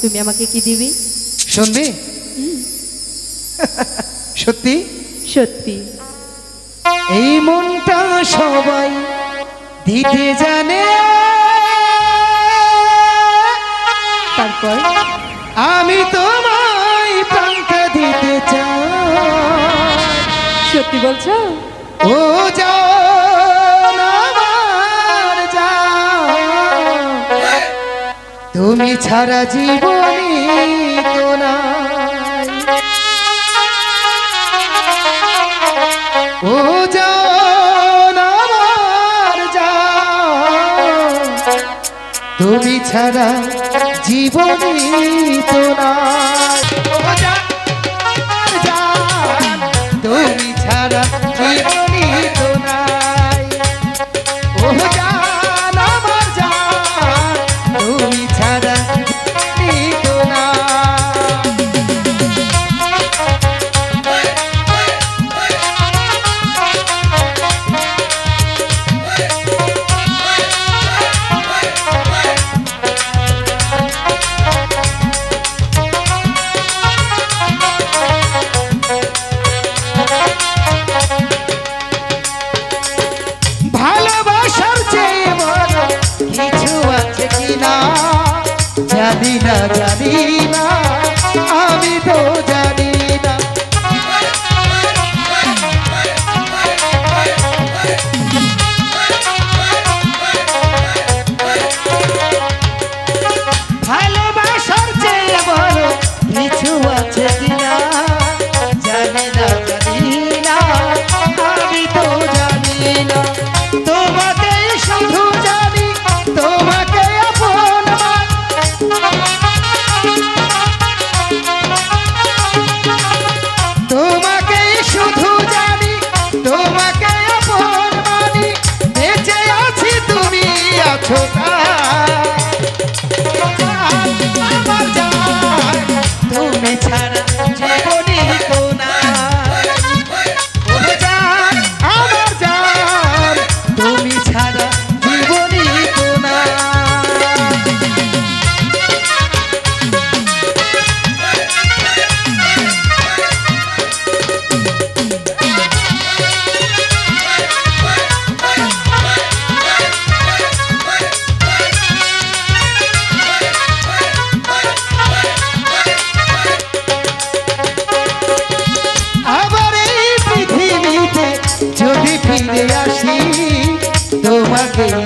তুমি আমাকে কি দিবি? শুনবি? সত্যি সত্যি। এই মনটা সবাই দিতে জানে, তারপর আমি তোমায় প্রাণটা দিতে চাই। সত্যি বলছো? ও জান আমার জান, তুমি ছাড়া জীবনী তো নাই। ও জান আমার জান, তুমি ছাড়া জীবনী তো নাই। ও জান আমার জান, তুমি ছাড়া জীবনী তো নাই। ও জান আমার জান, তুমি ছাড়া জীবনী তো নাই। ভালোবাসার চেয়ে বড় কিছু আছে কিনা জানি না, জানি না, আমি তো জানি না। ভালোবাসার চেয়ে বড় কিছু আছে কিনা জানি না, জানি না, আমি তো জানি না। তোমাকে শুধু জানি, তোমাকে আপন তোমাকে শুধু জানি, তোমাকে আপন মানি। বেঁচে আছি তুমি আছো আমার জান, তুমি ছাড়া জীবনী তো নাই। ও জান আমার জান, তুমি ছাড়া জীবনী তো নাই। আবার এই পৃথিবীতে যদি ফিরে আসি, তোমাকেই